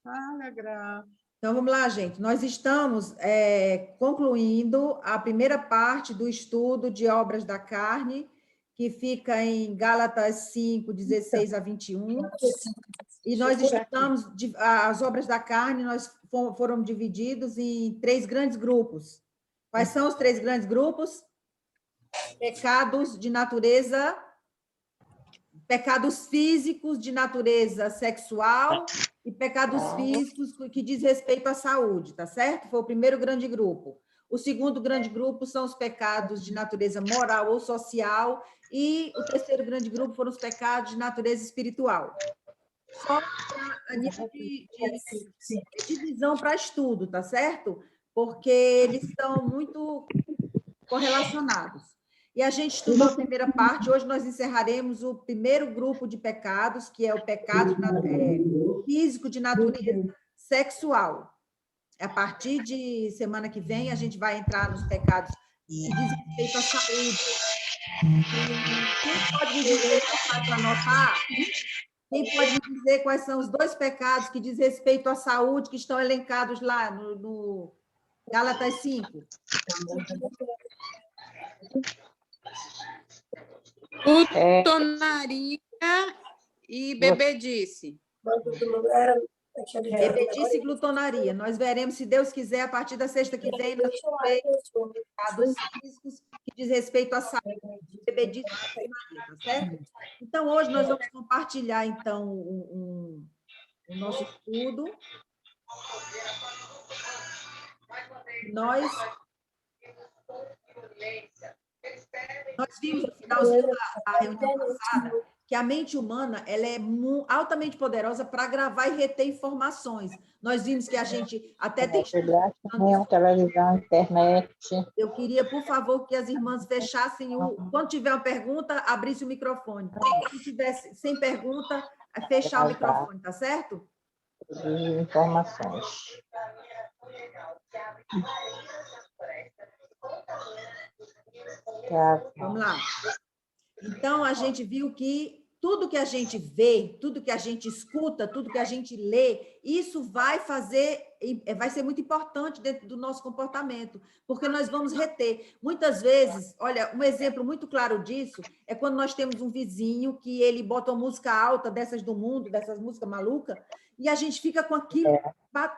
Fala, Gra. Então, vamos lá, gente. Nós estamos concluindo a primeira parte do estudo de obras da carne, que fica em Gálatas 5, 16 a 21. E nós estudamos as obras da carne, foram divididos em 3 grandes grupos. Quais são os 3 grandes grupos? Pecados de natureza, pecados físicos de natureza sexual e pecados físicos que diz respeito à saúde, tá certo? Foi o primeiro grande grupo. O segundo grande grupo são os pecados de natureza moral ou social e o terceiro grande grupo foram os pecados de natureza espiritual. Só a nível de divisão para estudo, tá certo? Porque eles estão muito correlacionados. E a gente estudou a primeira parte, hoje nós encerraremos o primeiro grupo de pecados, que é o pecado físico de natureza sexual. A partir de semana que vem, a gente vai entrar nos pecados que dizem respeito à saúde. Quem pode me dizer para anotar? Quem pode me dizer quais são os 2 pecados que diz respeito à saúde, que estão elencados lá no Gálatas 5? Glutonaria e bebedice. Bebedice e glutonaria. Nós veremos, se Deus quiser, a partir da sexta que vem, nós vamos ver pecados físicos que diz respeito à saúde, bebedice e glutonaria, tá certo? Então, hoje nós vamos compartilhar, então, o nosso estudo. Nós vimos no finalzinho da reunião passada que a mente humana ela é altamente poderosa para gravar e reter informações. Nós vimos que a gente até tem... televisão, internet. Eu queria, por favor, que as irmãs fechassem Quando tiver uma pergunta, abrisse o microfone. Se tivesse sem pergunta, fechar o microfone, tá certo? Informações. Vamos lá. Então, a gente viu que tudo que a gente vê, tudo que a gente escuta, tudo que a gente lê, isso vai ser muito importante dentro do nosso comportamento, porque nós vamos reter. Muitas vezes, olha, um exemplo muito claro disso é quando nós temos um vizinho que ele bota uma música alta dessas do mundo, dessas músicas malucas, e a gente fica com aquilo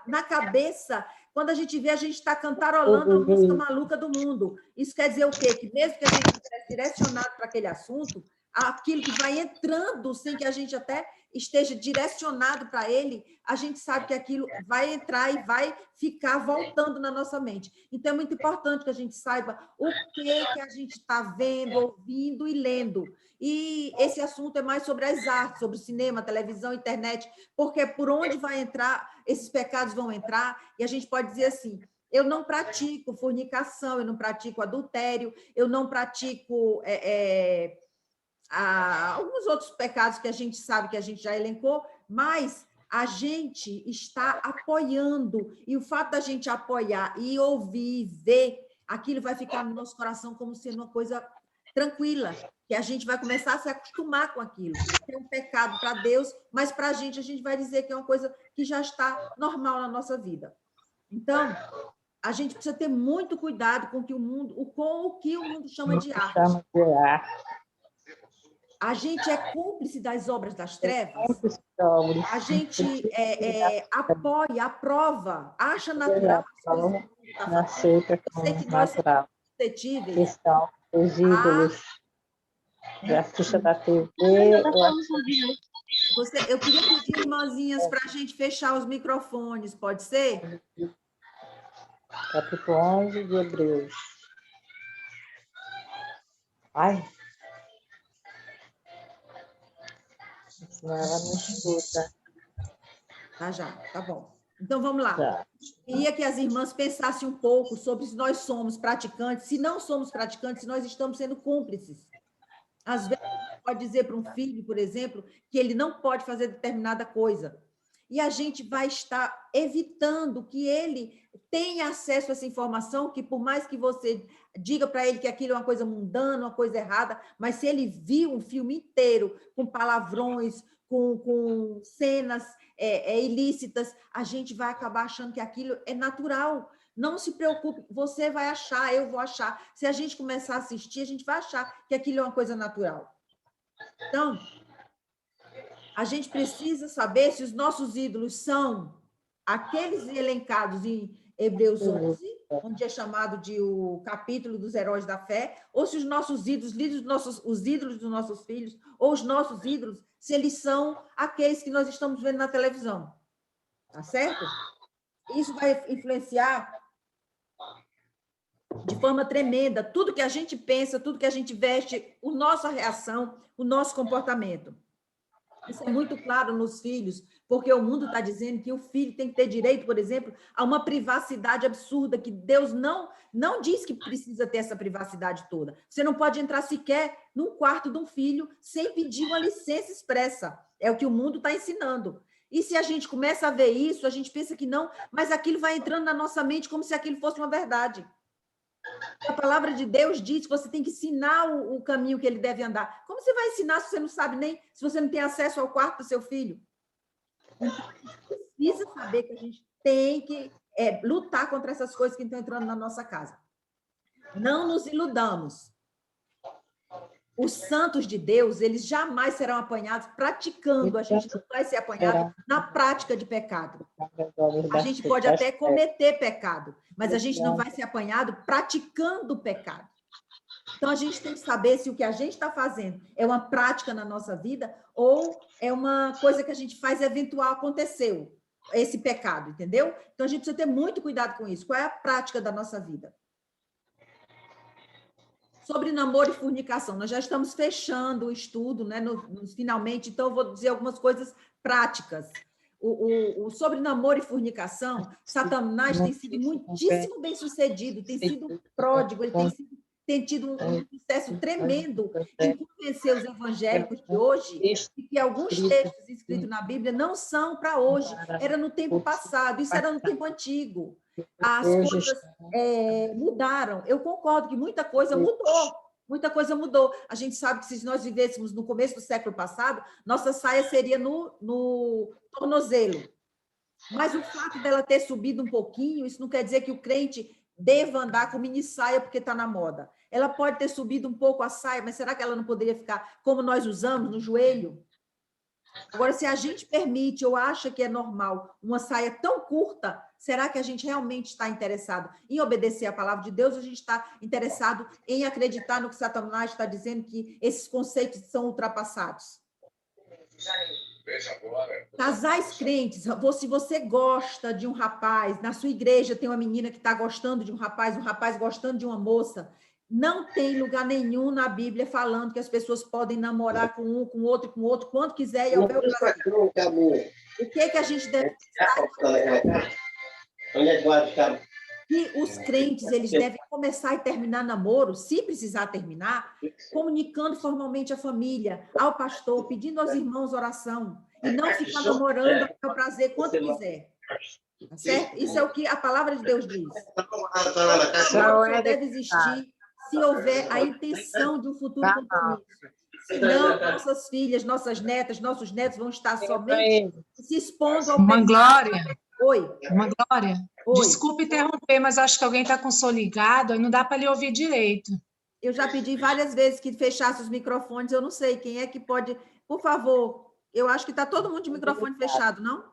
na cabeça. Quando a gente vê, a gente está cantarolando a música maluca do mundo. Isso quer dizer o quê? Que mesmo que a gente esteja direcionado para aquele assunto, aquilo que vai entrando sem que a gente até esteja direcionado para ele, a gente sabe que aquilo vai entrar e vai ficar voltando na nossa mente. Então, é muito importante que a gente saiba o que a gente está vendo, ouvindo e lendo. E esse assunto é mais sobre as artes, sobre cinema, televisão, internet, porque por onde vai entrar, esses pecados vão entrar, e a gente pode dizer assim: eu não pratico fornicação, eu não pratico adultério, eu não pratico alguns outros pecados que a gente sabe, que a gente já elencou, mas a gente está apoiando, e o fato da gente apoiar e ouvir, ver, aquilo vai ficar no nosso coração como sendo uma coisa tranquila, que a gente vai começar a se acostumar com aquilo. É um pecado para Deus, mas para a gente vai dizer que é uma coisa que já está normal na nossa vida. Então, a gente precisa ter muito cuidado com o que o mundo chama de arte. A gente é cúmplice das obras das trevas. A gente apoia, aprova, acha natural as coisas. Eu sei que nós somos suscetíveis. Os ídolos da artista da TV. Eu queria pedir, irmãzinhas, para a gente fechar os microfones, pode ser? Capítulo 11 de Hebreus. Ai. Senão ela não escuta. Tá bom. Então, vamos lá. Queria que as irmãs pensassem um pouco sobre se nós somos praticantes, se não somos praticantes, se nós estamos sendo cúmplices. Às vezes, pode dizer para um filho, por exemplo, que ele não pode fazer determinada coisa. E a gente vai estar evitando que ele tenha acesso a essa informação, que por mais que você diga para ele que aquilo é uma coisa mundana, uma coisa errada, mas se ele viu um filme inteiro com palavrões, com cenas ilícitas, a gente vai acabar achando que aquilo é natural. Não se preocupe, você vai achar, eu vou achar. Se a gente começar a assistir, a gente vai achar que aquilo é uma coisa natural. Então, a gente precisa saber se os nossos ídolos são aqueles elencados em Hebreus 11, onde é chamado de o capítulo dos heróis da fé, ou se os nossos ídolos, os ídolos dos nossos filhos, ou os nossos ídolos, se eles são aqueles que nós estamos vendo na televisão. Tá certo? Isso vai influenciar de forma tremenda tudo que a gente pensa, tudo que a gente veste, a nossa reação, o nosso comportamento. Isso é muito claro nos filhos, porque o mundo está dizendo que o filho tem que ter direito, por exemplo, a uma privacidade absurda, que Deus não diz que precisa ter essa privacidade toda. Você não pode entrar sequer num quarto de um filho sem pedir uma licença expressa. É o que o mundo está ensinando. E se a gente começa a ver isso, a gente pensa que não, mas aquilo vai entrando na nossa mente como se aquilo fosse uma verdade. A palavra de Deus diz que você tem que ensinar o caminho que ele deve andar. Como você vai ensinar se você não sabe nem, se você não tem acesso ao quarto do seu filho? Então, a gente precisa saber que a gente tem que lutar contra essas coisas que estão entrando na nossa casa. Não nos iludamos. Os santos de Deus, eles jamais serão apanhados praticando. A gente não vai ser apanhado na prática de pecado. A gente pode até cometer pecado, mas a gente não vai ser apanhado praticando o pecado. Então, a gente tem que saber se o que a gente está fazendo é uma prática na nossa vida ou é uma coisa que a gente faz eventual, aconteceu, esse pecado, entendeu? Então, a gente precisa ter muito cuidado com isso. Qual é a prática da nossa vida? Sobre namoro e fornicação, nós já estamos fechando o estudo, né, finalmente, então eu vou dizer algumas coisas práticas. Sobre namoro e fornicação, Satanás tem sido muitíssimo bem-sucedido, tem sido pródigo, ele tem tido um sucesso tremendo em convencer os evangélicos de hoje de que alguns textos escritos na Bíblia não são para hoje, era no tempo passado, isso era no tempo antigo. As coisas mudaram. Eu concordo que muita coisa mudou. Muita coisa mudou. A gente sabe que se nós vivêssemos no começo do século passado, nossa saia seria no tornozelo. Mas o fato dela ter subido um pouquinho, isso não quer dizer que o crente deva andar com mini saia porque está na moda. Ela pode ter subido um pouco a saia, mas será que ela não poderia ficar como nós usamos, no joelho? Agora, se a gente permite ou acha que é normal uma saia tão curta, será que a gente realmente está interessado em obedecer a palavra de Deus? Ou a gente está interessado em acreditar no que Satanás está dizendo, que esses conceitos são ultrapassados? Casais crentes, se você gosta de um rapaz, na sua igreja tem uma menina que está gostando de um rapaz gostando de uma moça, não tem lugar nenhum na Bíblia falando que as pessoas podem namorar com um, com outro, quando quiser e ao bel prazer. O que a gente deve pensar? Que os crentes, eles devem começar e terminar namoro, se precisar terminar, comunicando formalmente à família, ao pastor, pedindo aos irmãos oração, e não ficar namorando ao bel prazer quando quiser. Tá certo? Isso é o que a palavra de Deus diz. Só deve existir se houver a intenção de um futuro compromisso. Senão, nossas filhas, nossas netas, nossos netos vão estar somente se expondo ao Uma pecado. Glória. Oi. Uma Glória. Oi. Desculpe interromper, mas acho que alguém está com o som ligado, aí não dá para lhe ouvir direito. Eu já pedi várias vezes que fechasse os microfones, eu não sei quem é que pode... Por favor, eu acho que está todo mundo de microfone fechado, não?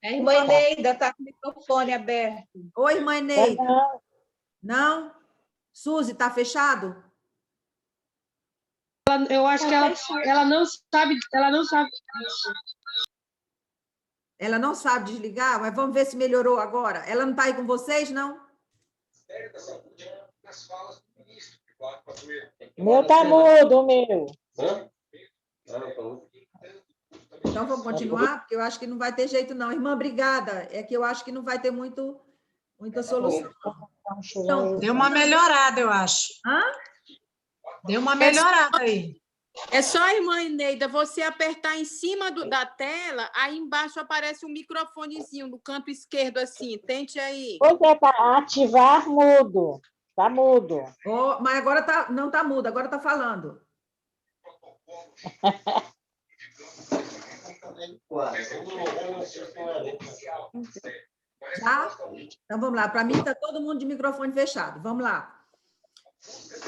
A irmã Neida está com o microfone aberto. Oi, irmã Neida. Não? Suzy, está fechado? Eu acho que ela não sabe disso. Ela não sabe desligar, mas vamos ver se melhorou agora. Ela não está aí com vocês, não? Meu tá mudo, meu. Então, vamos continuar? Porque eu acho que não vai ter jeito, não. Irmã, obrigada. É que eu acho que não vai ter muita solução. Então, Deu uma melhorada, eu acho. Hã? Deu uma melhorada aí. É só, irmã Neida, você apertar em cima da tela, aí embaixo aparece um microfonezinho no canto esquerdo, assim. Tente aí. Pois é, para ativar mudo. Tá mudo. Oh, mas agora não está mudo, agora está falando. Já? Então, vamos lá. Para mim, está todo mundo de microfone fechado. Vamos lá.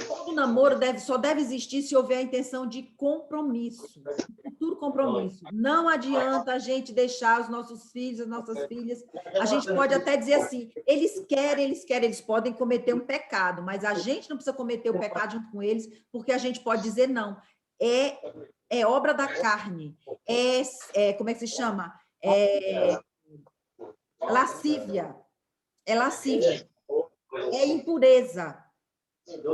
Todo namoro só deve existir se houver a intenção de compromisso, futuro compromisso. Não adianta a gente deixar os nossos filhos, as nossas filhas. A gente pode até dizer assim, eles querem, eles podem cometer um pecado, mas a gente não precisa cometer o pecado junto com eles, porque a gente pode dizer não. É obra da carne. Como é que se chama? Lascívia. É lascívia. É impureza.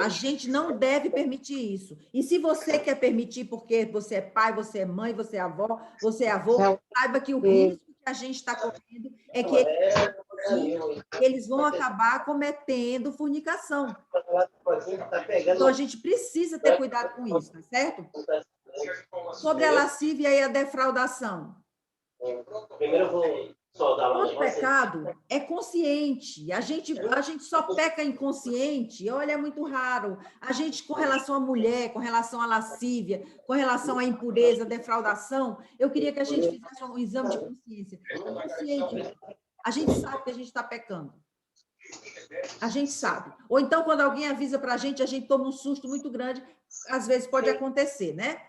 A gente não deve permitir isso. E se você quer permitir porque você é pai, você é mãe, você é avó, você é avô, saiba que o risco que a gente está correndo é que eles vão acabar cometendo fornicação. Então, a gente precisa ter cuidado com isso, tá certo? Sobre a lascívia e a defraudação. Primeiro eu vou soldar uma. O pecado é consciente. A gente só peca inconsciente. Olha, é muito raro. A gente, com relação à mulher, com relação à lascívia, com relação à impureza, defraudação, eu queria que a gente fizesse um exame de consciência. Consciente. A gente sabe que a gente está pecando. A gente sabe. Ou então, quando alguém avisa para a gente toma um susto muito grande. Às vezes pode acontecer, né?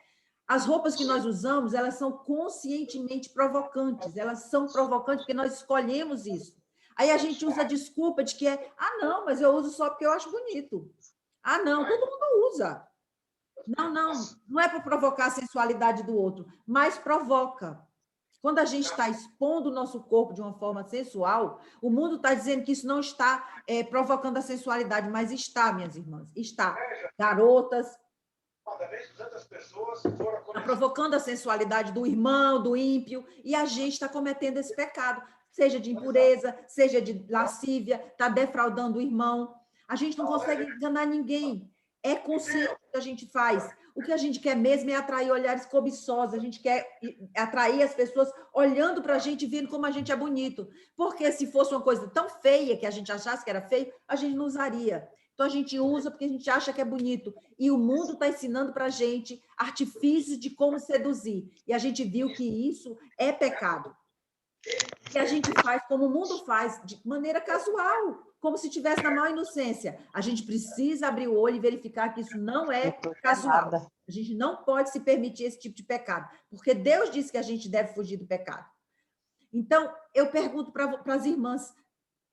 As roupas que nós usamos, elas são conscientemente provocantes. Elas são provocantes porque nós escolhemos isso. Aí a gente usa a desculpa de que não, mas eu uso só porque eu acho bonito. Não, todo mundo usa. Não é para provocar a sensualidade do outro, mas provoca. Quando a gente está expondo o nosso corpo de uma forma sensual, o mundo está dizendo que isso não está provocando a sensualidade, mas está, minhas irmãs, está. Garotas, está provocando a sensualidade do irmão, do ímpio, e a gente está cometendo esse pecado, seja de impureza, seja de lascívia, está defraudando o irmão. A gente não consegue enganar ninguém. É consciente o que a gente faz. O que a gente quer mesmo é atrair olhares cobiçosos, a gente quer atrair as pessoas olhando para a gente e vendo como a gente é bonito. Porque se fosse uma coisa tão feia que a gente achasse que era feio, a gente não usaria. Então, a gente usa porque a gente acha que é bonito. E o mundo está ensinando para a gente artifícios de como seduzir. E a gente viu que isso é pecado. E a gente faz como o mundo faz, de maneira casual, como se estivesse na maior inocência. A gente precisa abrir o olho e verificar que isso não é casual. A gente não pode se permitir esse tipo de pecado, porque Deus disse que a gente deve fugir do pecado. Então, eu pergunto para as irmãs,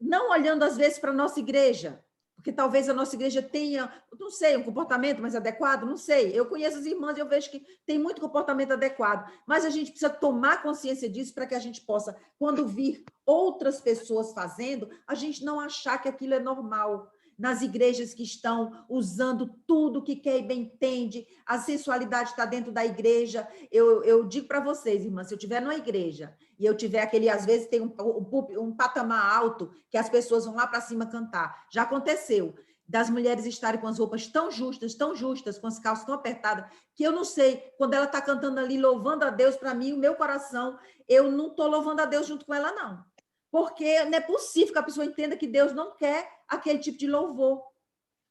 não olhando às vezes para a nossa igreja, porque talvez a nossa igreja tenha, não sei, um comportamento mais adequado, não sei. Eu conheço as irmãs e eu vejo que tem muito comportamento adequado, mas a gente precisa tomar consciência disso para que a gente possa, quando vir outras pessoas fazendo, a gente não achar que aquilo é normal. Nas igrejas que estão usando tudo que quer e bem entende, a sensualidade está dentro da igreja. Eu digo para vocês, irmãs, se eu estiver numa igreja e eu tiver aquele, às vezes tem um patamar alto que as pessoas vão lá para cima cantar. Já aconteceu das mulheres estarem com as roupas tão justas, com as calças tão apertadas, que eu não sei, quando ela está cantando ali, louvando a Deus, para mim, o meu coração, eu não estou louvando a Deus junto com ela, não. Porque não é possível que a pessoa entenda que Deus não quer aquele tipo de louvor.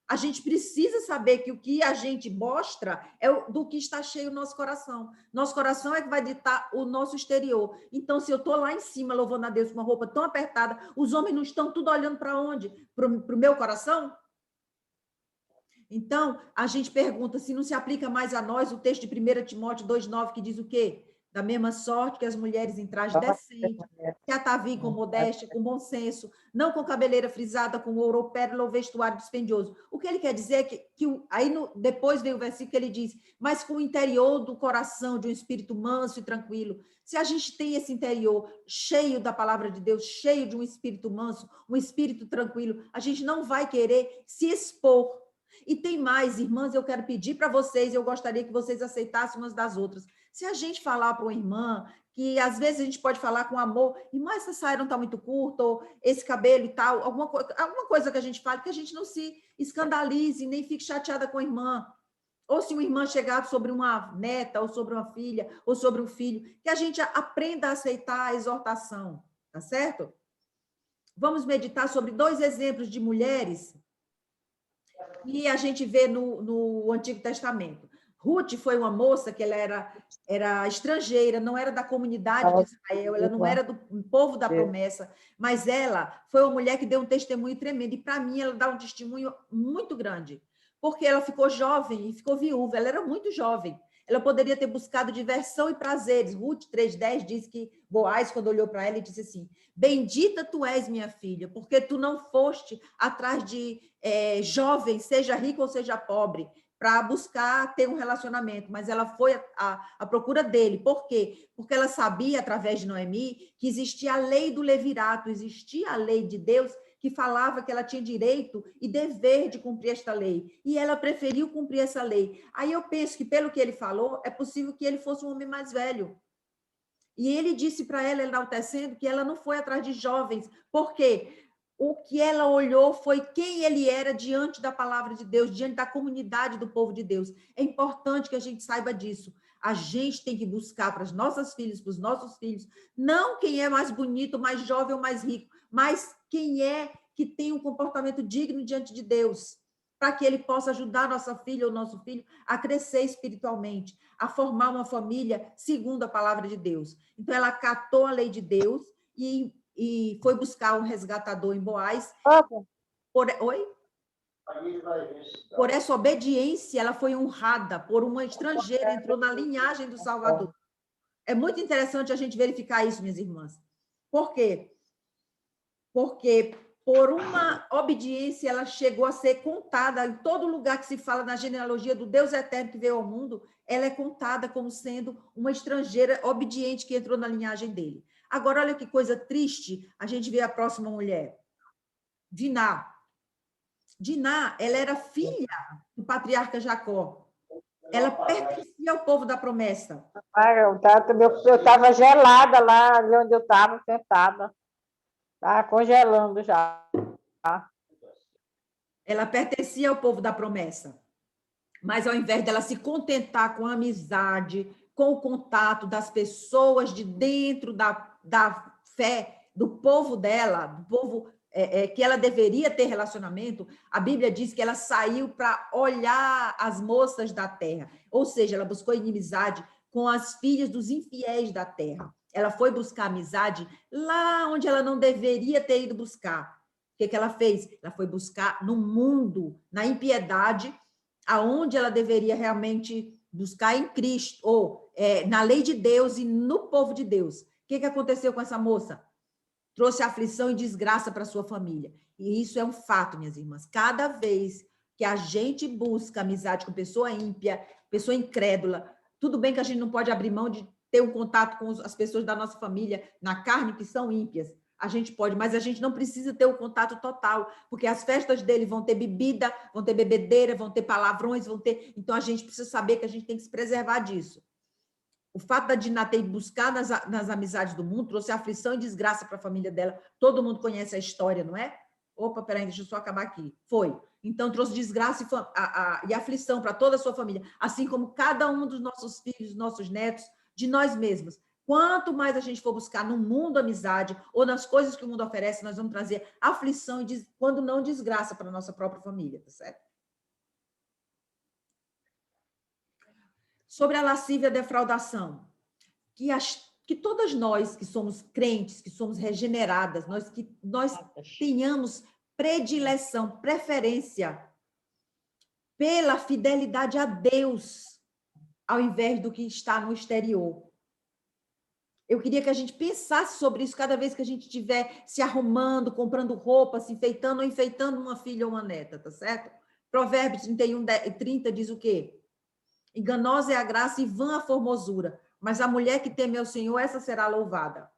A gente precisa saber que o que a gente mostra é do que está cheio o nosso coração. Nosso coração é que vai ditar o nosso exterior. Então, se eu estou lá em cima louvando a Deus com uma roupa tão apertada, os homens não estão tudo olhando para onde? Para o meu coração? Então, a gente pergunta se não se aplica mais a nós o texto de 1 Timóteo 2,9, que diz o quê? Da mesma sorte que as mulheres em traje decente, se ataviem com modéstia, com bom senso, não com cabeleira frisada, com ouro ou pérola ou vestuário dispendioso. O que ele quer dizer é que aí depois vem o versículo que ele diz, mas com o interior do coração de um espírito manso e tranquilo. Se a gente tem esse interior cheio da palavra de Deus, cheio de um espírito manso, um espírito tranquilo, a gente não vai querer se expor. E tem mais, irmãs, eu quero pedir para vocês, eu gostaria que vocês aceitassem umas das outras. Se a gente falar para uma irmã, que às vezes a gente pode falar com amor, irmã, essa saia não está muito curta, ou esse cabelo e tal, alguma coisa que a gente fale, que a gente não se escandalize, nem fique chateada com a irmã. Ou se uma irmã chegar sobre uma neta, ou sobre uma filha, ou sobre um filho, que a gente aprenda a aceitar a exortação, tá certo? Vamos meditar sobre 2 exemplos de mulheres que a gente vê no Antigo Testamento. Ruth foi uma moça que ela era estrangeira, não era da comunidade de Israel, ela não era do povo da promessa, mas ela foi uma mulher que deu um testemunho tremendo, e para mim ela dá um testemunho muito grande, porque ela ficou jovem e ficou viúva, ela era muito jovem, ela poderia ter buscado diversão e prazeres. Ruth 3:10 diz que Boaz, quando olhou para ela, disse assim: bendita tu és, minha filha, porque tu não foste atrás de jovem, seja rico ou seja pobre, para buscar ter um relacionamento, mas ela foi à procura dele. Por quê? Porque ela sabia, através de Noemi, que existia a lei do levirato, existia a lei de Deus que falava que ela tinha direito e dever de cumprir esta lei. E ela preferiu cumprir essa lei. Aí eu penso que, pelo que ele falou, é possível que ele fosse um homem mais velho. E ele disse para ela, enaltecendo, que ela não foi atrás de jovens. Por quê? O que ela olhou foi quem ele era diante da palavra de Deus, diante da comunidade do povo de Deus. É importante que a gente saiba disso. A gente tem que buscar para as nossas filhas, para os nossos filhos, não quem é mais bonito, mais jovem ou mais rico, mas quem é que tem um comportamento digno diante de Deus, para que ele possa ajudar nossa filha ou nosso filho a crescer espiritualmente, a formar uma família segundo a palavra de Deus. Então, ela acatou a lei de Deus e foi buscar um resgatador em Boaz. Por essa obediência, ela foi honrada por uma estrangeira, entrou na linhagem do Salvador. É muito interessante a gente verificar isso, minhas irmãs. Por quê? Porque por uma obediência, ela chegou a ser contada em todo lugar que se fala na genealogia do Deus eterno que veio ao mundo, ela é contada como sendo uma estrangeira obediente que entrou na linhagem dele. Agora, olha que coisa triste, a gente vê a próxima mulher, Diná. Diná, ela era filha do patriarca Jacó. Ela pertencia ao povo da promessa. Eu estava gelada lá onde eu estava sentada. Estava congelando já. Ela pertencia ao povo da promessa. Mas, ao invés dela se contentar com a amizade, com o contato das pessoas de dentro da fé, do povo dela, do povo que ela deveria ter relacionamento, a Bíblia diz que ela saiu para olhar as moças da terra. Ou seja, ela buscou inimizade com as filhas dos infiéis da terra. Ela foi buscar amizade lá onde ela não deveria ter ido buscar. O que ela fez? Ela foi buscar no mundo, na impiedade, aonde ela deveria realmente buscar em Cristo, ou na lei de Deus e no povo de Deus. O que aconteceu com essa moça? Trouxe aflição e desgraça para sua família. E isso é um fato, minhas irmãs. Cada vez que a gente busca amizade com pessoa ímpia, pessoa incrédula, tudo bem que a gente não pode abrir mão de ter um contato com as pessoas da nossa família na carne que são ímpias. A gente pode, mas a gente não precisa ter o contato total, porque as festas dele vão ter bebida, vão ter bebedeira, vão ter palavrões, vão ter... Então, a gente precisa saber que a gente tem que se preservar disso. O fato da Diná ter buscar nas amizades do mundo trouxe aflição e desgraça para a família dela. Todo mundo conhece a história, não é? Opa, peraí, deixa eu só acabar aqui. Foi. Então, trouxe desgraça e aflição para toda a sua família, assim como cada um dos nossos filhos, nossos netos, de nós mesmos. Quanto mais a gente for buscar no mundo amizade ou nas coisas que o mundo oferece, nós vamos trazer aflição e, quando não, desgraça para a nossa própria família, tá certo? Sobre a lascívia e a defraudação, que todas nós que somos crentes, que somos regeneradas, nós tenhamos predileção, preferência pela fidelidade a Deus, ao invés do que está no exterior. Eu queria que a gente pensasse sobre isso cada vez que a gente estiver se arrumando, comprando roupa, se enfeitando ou enfeitando uma filha ou uma neta, tá certo? Provérbios 31:30 diz o quê? Enganosa é a graça e vã a formosura, mas a mulher que teme ao Senhor, essa será louvada.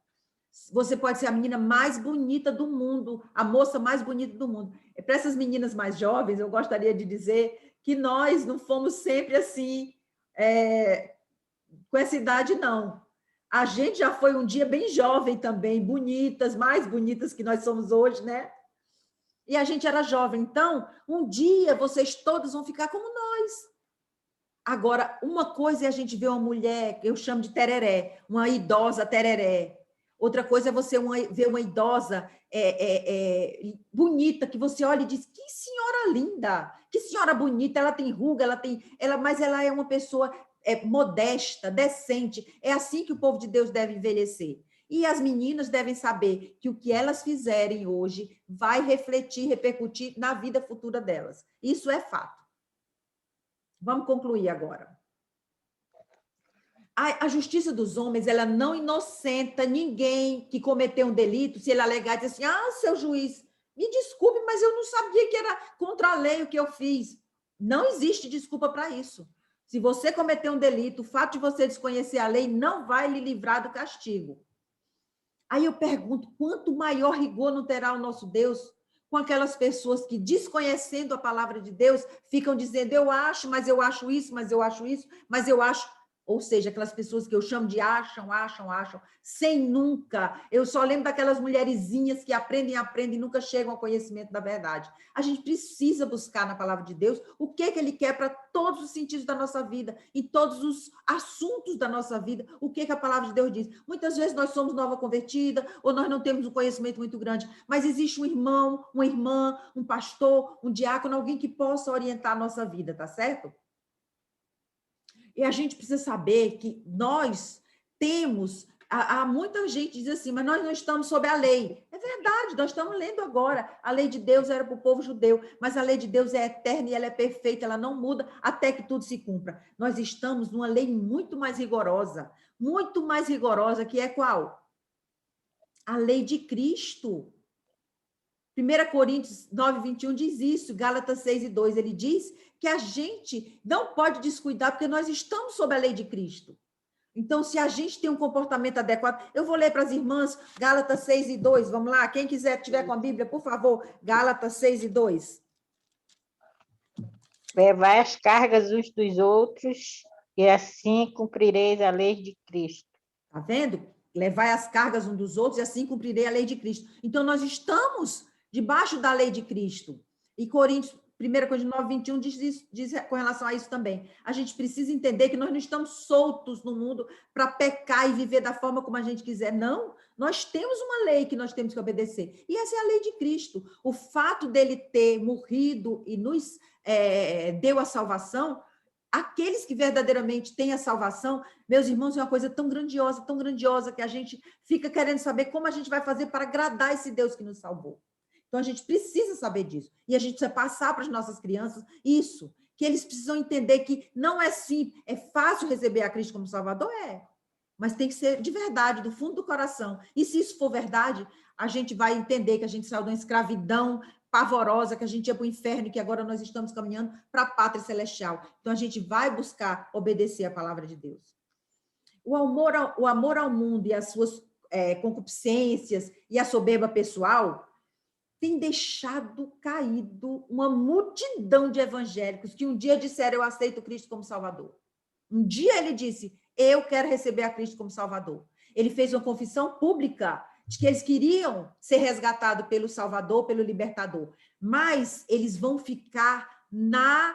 Você pode ser a menina mais bonita do mundo, a moça mais bonita do mundo. Para essas meninas mais jovens, eu gostaria de dizer que nós não fomos sempre assim, com essa idade, não. A gente já foi um dia bem jovem também, bonitas, mais bonitas que nós somos hoje, né? E a gente era jovem. Então, um dia vocês todos vão ficar como nós. Agora, uma coisa é a gente ver uma mulher, que eu chamo de tereré, uma idosa tereré, Outra coisa é você ver uma idosa bonita, que você olha e diz, que senhora linda, que senhora bonita, ela tem ruga, mas ela é uma pessoa modesta, decente. É assim que o povo de Deus deve envelhecer. E as meninas devem saber que o que elas fizerem hoje vai refletir, repercutir na vida futura delas. Isso é fato. Vamos concluir agora. A justiça dos homens, ela não inocenta ninguém que cometeu um delito, se ele alegar e dizer assim, seu juiz, me desculpe, mas eu não sabia que era contra a lei o que eu fiz. Não existe desculpa para isso. Se você cometeu um delito, o fato de você desconhecer a lei não vai lhe livrar do castigo. Aí eu pergunto, quanto maior rigor não terá o nosso Deus com aquelas pessoas que, desconhecendo a palavra de Deus, ficam dizendo, eu acho, mas eu acho isso, mas eu acho isso, mas eu acho... Ou seja, aquelas pessoas que eu chamo de acham, sem nunca. Eu só lembro daquelas mulherzinhas que aprendem e nunca chegam ao conhecimento da verdade. A gente precisa buscar na palavra de Deus o que Ele quer para todos os sentidos da nossa vida, em todos os assuntos da nossa vida, o que a palavra de Deus diz. Muitas vezes nós somos nova convertida, ou nós não temos um conhecimento muito grande, mas existe um irmão, uma irmã, um pastor, um diácono, alguém que possa orientar a nossa vida, tá certo? E a gente precisa saber que nós temos... Há muita gente que diz assim, mas nós não estamos sob a lei. É verdade, nós estamos lendo agora. A lei de Deus era para o povo judeu, mas a lei de Deus é eterna e ela é perfeita, ela não muda até que tudo se cumpra. Nós estamos numa lei muito mais rigorosa, que é qual? A lei de Cristo. 1 Coríntios 9, 21 diz isso, Gálatas 6 e 2, ele diz que a gente não pode descuidar, porque nós estamos sob a lei de Cristo. Então, se a gente tem um comportamento adequado... Eu vou ler para as irmãs, Gálatas 6 e 2, vamos lá? Quem quiser, tiver com a Bíblia, por favor, Gálatas 6 e 2. Levai as cargas uns dos outros, e assim cumprireis a lei de Cristo. Está vendo? Levai as cargas uns dos outros, e assim cumprirei a lei de Cristo. Então, nós estamos debaixo da lei de Cristo. E 1 Coríntios 9, 21 diz com relação a isso também. A gente precisa entender que nós não estamos soltos no mundo para pecar e viver da forma como a gente quiser. Não, nós temos uma lei que nós temos que obedecer. E essa é a lei de Cristo. O fato dele ter morrido e nos deu a salvação, aqueles que verdadeiramente têm a salvação, meus irmãos, é uma coisa tão grandiosa, que a gente fica querendo saber como a gente vai fazer para agradar esse Deus que nos salvou. Então, a gente precisa saber disso. E a gente precisa passar para as nossas crianças isso, que eles precisam entender que não é simples, é fácil receber a Cristo como Salvador, mas tem que ser de verdade, do fundo do coração. E se isso for verdade, a gente vai entender que a gente saiu de uma escravidão pavorosa, que a gente ia para o inferno e que agora nós estamos caminhando para a pátria celestial. Então, a gente vai buscar obedecer a palavra de Deus. O amor ao mundo e as suas concupiscências e a soberba pessoal tem deixado caído uma multidão de evangélicos que um dia disseram, eu aceito Cristo como Salvador. Um dia ele disse, eu quero receber a Cristo como Salvador. Ele fez uma confissão pública de que eles queriam ser resgatados pelo Salvador, pelo Libertador, mas eles vão ficar no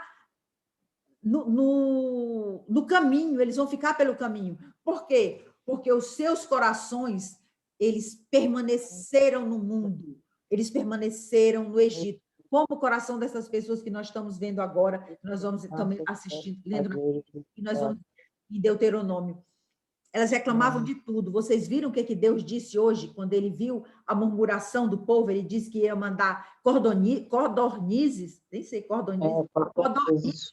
caminho, eles vão ficar pelo caminho. Por quê? Porque os seus corações, eles permaneceram no mundo. Eles permaneceram no Egito. Como o coração dessas pessoas que nós estamos vendo agora, nós vamos também assistindo, lendo, e nós vamos em Deuteronômio. Elas reclamavam de tudo. Vocês viram o que Deus disse hoje, quando ele viu a murmuração do povo? Ele disse que ia mandar codornizes, nem sei, codornizes,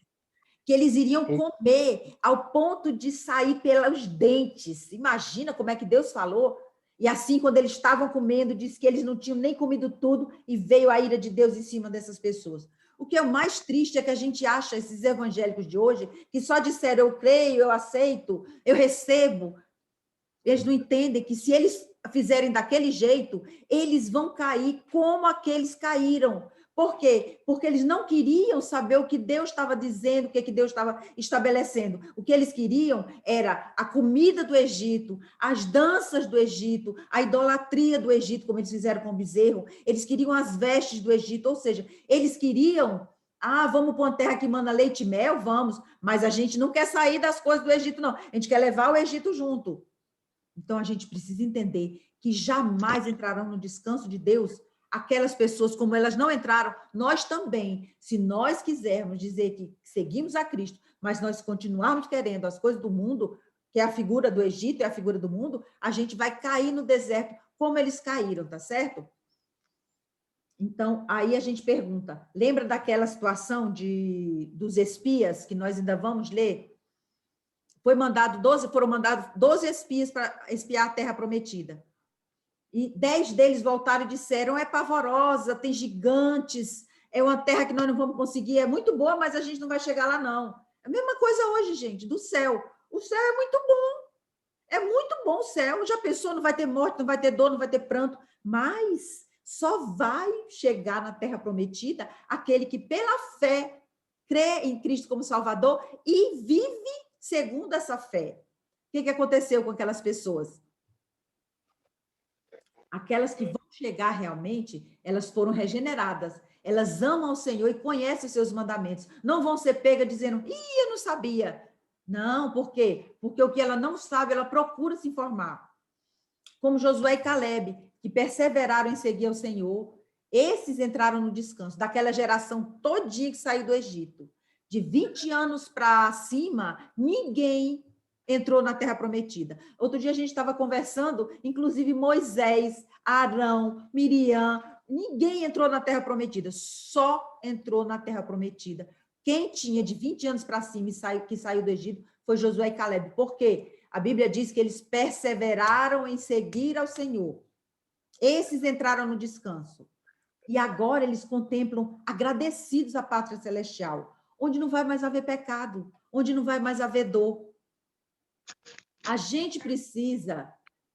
que eles iriam comer ao ponto de sair pelos dentes. Imagina como é que Deus falou. E assim, quando eles estavam comendo, disse que eles não tinham nem comido tudo e veio a ira de Deus em cima dessas pessoas. O que é o mais triste é que a gente acha esses evangélicos de hoje que só disseram eu creio, eu aceito, eu recebo. Eles não entendem que se eles fizerem daquele jeito, eles vão cair como aqueles caíram. Por quê? Porque eles não queriam saber o que Deus estava dizendo, o que Deus estava estabelecendo. O que eles queriam era a comida do Egito, as danças do Egito, a idolatria do Egito, como eles fizeram com o bezerro. Eles queriam as vestes do Egito, ou seja, eles queriam, vamos para uma terra que manda leite e mel, vamos, mas a gente não quer sair das coisas do Egito, não. A gente quer levar o Egito junto. Então, a gente precisa entender que jamais entrarão no descanso de Deus, aquelas pessoas, como elas não entraram, nós também, se nós quisermos dizer que seguimos a Cristo, mas nós continuarmos querendo as coisas do mundo, que é a figura do Egito, é a figura do mundo, a gente vai cair no deserto como eles caíram, tá certo? Então, aí a gente pergunta, lembra daquela situação dos espias, que nós ainda vamos ler? Foram mandados 12 espias para espiar a terra prometida. E 10 deles voltaram e disseram, é pavorosa, tem gigantes, é uma terra que nós não vamos conseguir, é muito boa, mas a gente não vai chegar lá, não. É a mesma coisa hoje, gente, do céu. O céu é muito bom o céu. Já pensou, não vai ter morte, não vai ter dor, não vai ter pranto, mas só vai chegar na terra prometida aquele que, pela fé, crê em Cristo como Salvador e vive segundo essa fé. O que aconteceu com aquelas pessoas? Aquelas que vão chegar realmente, elas foram regeneradas, elas amam ao Senhor e conhecem os seus mandamentos. Não vão ser pegas dizendo, eu não sabia. Não, por quê? Porque o que ela não sabe, ela procura se informar. Como Josué e Caleb, que perseveraram em seguir ao Senhor, esses entraram no descanso, daquela geração todinha que saiu do Egito. De 20 anos para cima, ninguém entrou na Terra Prometida. Outro dia a gente estava conversando, inclusive Moisés, Arão, Miriam, ninguém entrou na Terra Prometida, só entrou na Terra Prometida. Quem tinha de 20 anos para cima que saiu do Egito foi Josué e Caleb. Por quê? A Bíblia diz que eles perseveraram em seguir ao Senhor. Esses entraram no descanso. E agora eles contemplam agradecidos a pátria celestial, onde não vai mais haver pecado, onde não vai mais haver dor. A gente precisa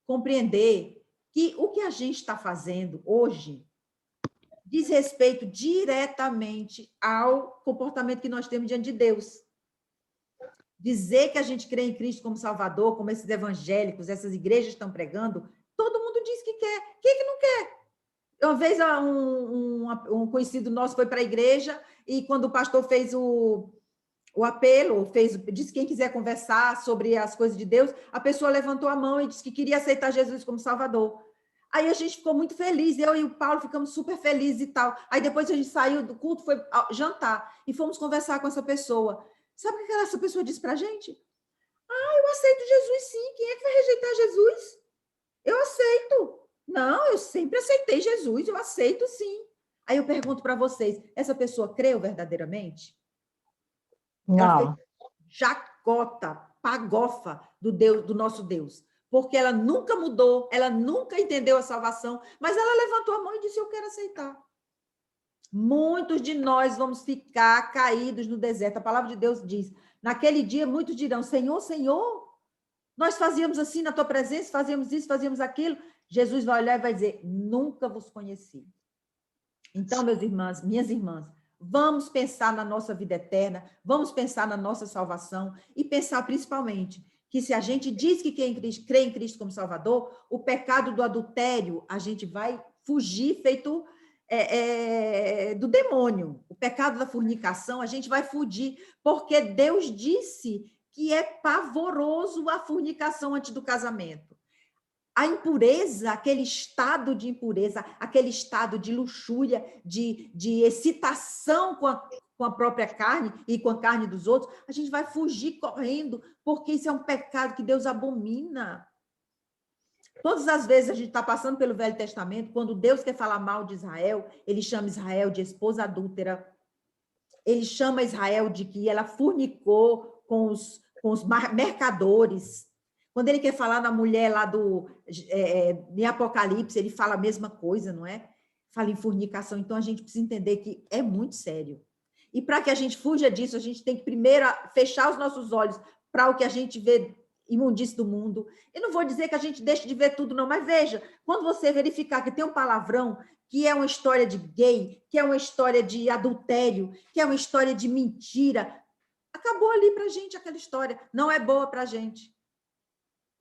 compreender que o que a gente está fazendo hoje diz respeito diretamente ao comportamento que nós temos diante de Deus. Dizer que a gente crê em Cristo como Salvador, como esses evangélicos, essas igrejas estão pregando, todo mundo diz que quer. Quem que não quer? Uma vez um conhecido nosso foi para a igreja e quando o pastor fez o apelo, disse quem quiser conversar sobre as coisas de Deus, a pessoa levantou a mão e disse que queria aceitar Jesus como Salvador. Aí a gente ficou muito feliz, eu e o Paulo ficamos super felizes e tal. Aí depois a gente saiu do culto, foi jantar e fomos conversar com essa pessoa. Sabe o que essa pessoa disse para a gente? Eu aceito Jesus sim, quem é que vai rejeitar Jesus? Eu aceito. Não, eu sempre aceitei Jesus, eu aceito sim. Aí eu pergunto para vocês, essa pessoa creu verdadeiramente? Ela fez chacota, pagofa do nosso Deus, porque ela nunca mudou, ela nunca entendeu a salvação, mas ela levantou a mão e disse, eu quero aceitar. Muitos de nós vamos ficar caídos no deserto. A palavra de Deus diz, naquele dia muitos dirão, Senhor, Senhor, nós fazíamos assim na tua presença, fazíamos isso, fazíamos aquilo. Jesus vai olhar e vai dizer, nunca vos conheci. Então, meus irmãos, minhas irmãs, vamos pensar na nossa vida eterna, vamos pensar na nossa salvação e pensar principalmente que se a gente diz que crê em Cristo como Salvador, o pecado do adultério, a gente vai fugir feito do demônio. O pecado da fornicação, a gente vai fugir, porque Deus disse que é pavoroso a fornicação antes do casamento. A impureza, aquele estado de impureza, aquele estado de luxúria, de excitação com a própria carne e com a carne dos outros, a gente vai fugir correndo, porque isso é um pecado que Deus abomina. Todas as vezes a gente está passando pelo Velho Testamento, quando Deus quer falar mal de Israel, ele chama Israel de esposa adúltera, ele chama Israel de que ela fornicou com os mercadores. Quando ele quer falar na mulher lá em Apocalipse, ele fala a mesma coisa, não é? Fala em fornicação. Então, a gente precisa entender que é muito sério. E para que a gente fuja disso, a gente tem que primeiro fechar os nossos olhos para o que a gente vê imundície do mundo. Eu não vou dizer que a gente deixe de ver tudo, não, mas veja, quando você verificar que tem um palavrão, que é uma história de gay, que é uma história de adultério, que é uma história de mentira, acabou ali para a gente aquela história. Não é boa para a gente.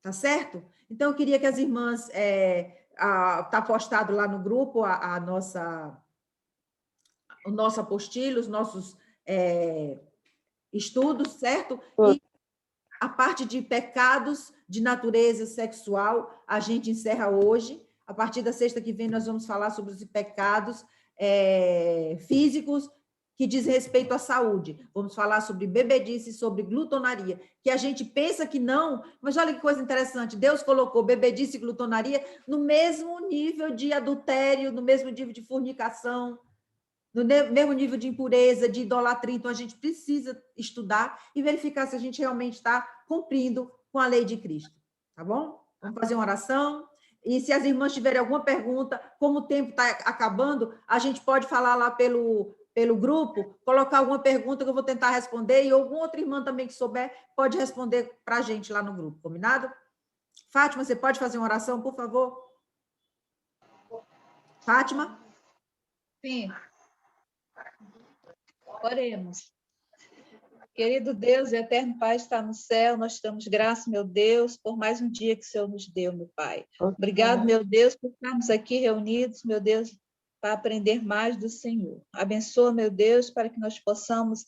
Tá certo? Então, eu queria que as irmãs... Está postado lá no grupo o nosso apostila, os nossos estudos, certo? E a parte de pecados de natureza sexual, a gente encerra hoje. A partir da sexta que vem, nós vamos falar sobre os pecados físicos que diz respeito à saúde. Vamos falar sobre bebedice, sobre glutonaria, que a gente pensa que não, mas olha que coisa interessante, Deus colocou bebedice e glutonaria no mesmo nível de adultério, no mesmo nível de fornicação, no mesmo nível de impureza, de idolatria. Então, a gente precisa estudar e verificar se a gente realmente está cumprindo com a lei de Cristo. Tá bom? Vamos fazer uma oração. E se as irmãs tiverem alguma pergunta, como o tempo está acabando, a gente pode falar lá pelo grupo, colocar alguma pergunta que eu vou tentar responder, e alguma outra irmã também que souber pode responder para a gente lá no grupo, combinado? Fátima, você pode fazer uma oração, por favor? Fátima? Sim. Oremos. Querido Deus e eterno Pai, está no céu, nós te damos graça, meu Deus, por mais um dia que o Senhor nos deu, meu Pai. Obrigado, meu Deus, por estarmos aqui reunidos, meu Deus, para aprender mais do Senhor. Abençoa, meu Deus, para que nós possamos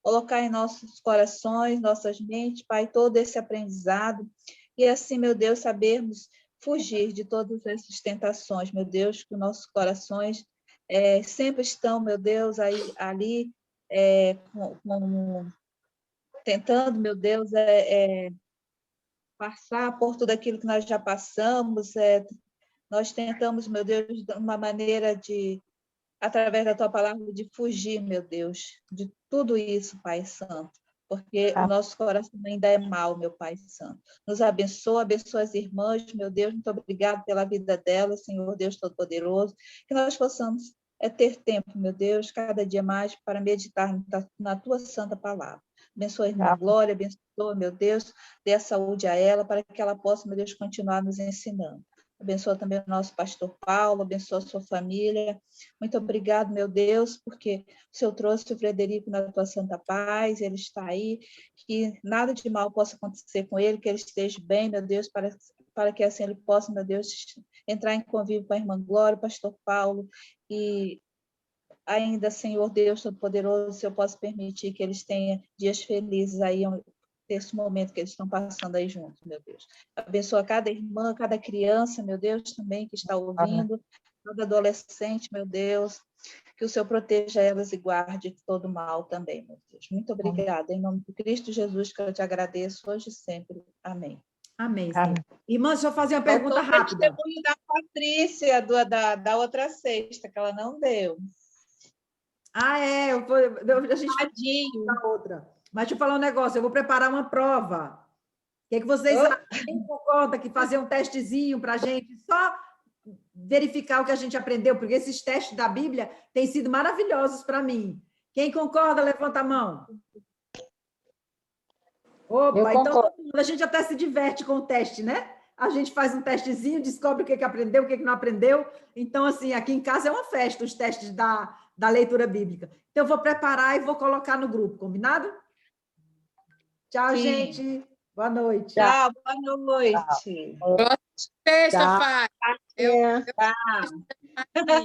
colocar em nossos corações, nossas mentes, Pai, todo esse aprendizado, e assim, meu Deus, sabermos fugir de todas essas tentações, meu Deus, que nossos corações sempre estão, meu Deus, ali, tentando, meu Deus, passar por tudo aquilo que nós já passamos. Nós tentamos, meu Deus, de uma maneira através da tua palavra, de fugir, meu Deus, de tudo isso, Pai Santo, porque o nosso coração ainda é mau, meu Pai Santo. Nos abençoa as irmãs, meu Deus, muito obrigado pela vida delas, Senhor Deus Todo-Poderoso, que nós possamos ter tempo, meu Deus, cada dia mais para meditar na tua santa palavra. Abençoa a irmã Glória, abençoa, meu Deus, dê a saúde a ela, para que ela possa, meu Deus, continuar nos ensinando. Abençoa também o nosso pastor Paulo, abençoa a sua família. Muito obrigado, meu Deus, porque o Senhor trouxe o Frederico na tua santa paz, ele está aí, que nada de mal possa acontecer com ele, que ele esteja bem, meu Deus, para que assim ele possa, meu Deus, entrar em convívio com a irmã Glória, o pastor Paulo, e ainda, Senhor Deus Todo-Poderoso, se eu posso permitir que eles tenham dias felizes aí, nesse momento que eles estão passando aí juntos, meu Deus. Abençoa cada irmã, cada criança, meu Deus, também que está ouvindo, cada adolescente, meu Deus, que o Senhor proteja elas e guarde de todo mal também, meu Deus. Muito obrigada. Em nome de Cristo Jesus, que eu te agradeço hoje e sempre. Amém. Amém, Senhor. Irmã, deixa eu fazer uma pergunta rápida. O testemunho da Patrícia, da outra sexta, que ela não deu. A gente Tadinho. vai outra. Mas deixa eu falar um negócio, eu vou preparar uma prova. O que vocês acham? Quem concorda que fazer um testezinho para a gente, só verificar o que a gente aprendeu, porque esses testes da Bíblia têm sido maravilhosos para mim. Quem concorda, levanta a mão. Opa, então todo mundo, a gente até se diverte com o teste, né? A gente faz um testezinho, descobre o que aprendeu, o que não aprendeu. Então, assim, aqui em casa é uma festa, os testes da leitura bíblica. Então, eu vou preparar e vou colocar no grupo, combinado? Tchau, Sim. gente. Boa noite. Tchau, boa noite. Sexta, Fátima. Tchau.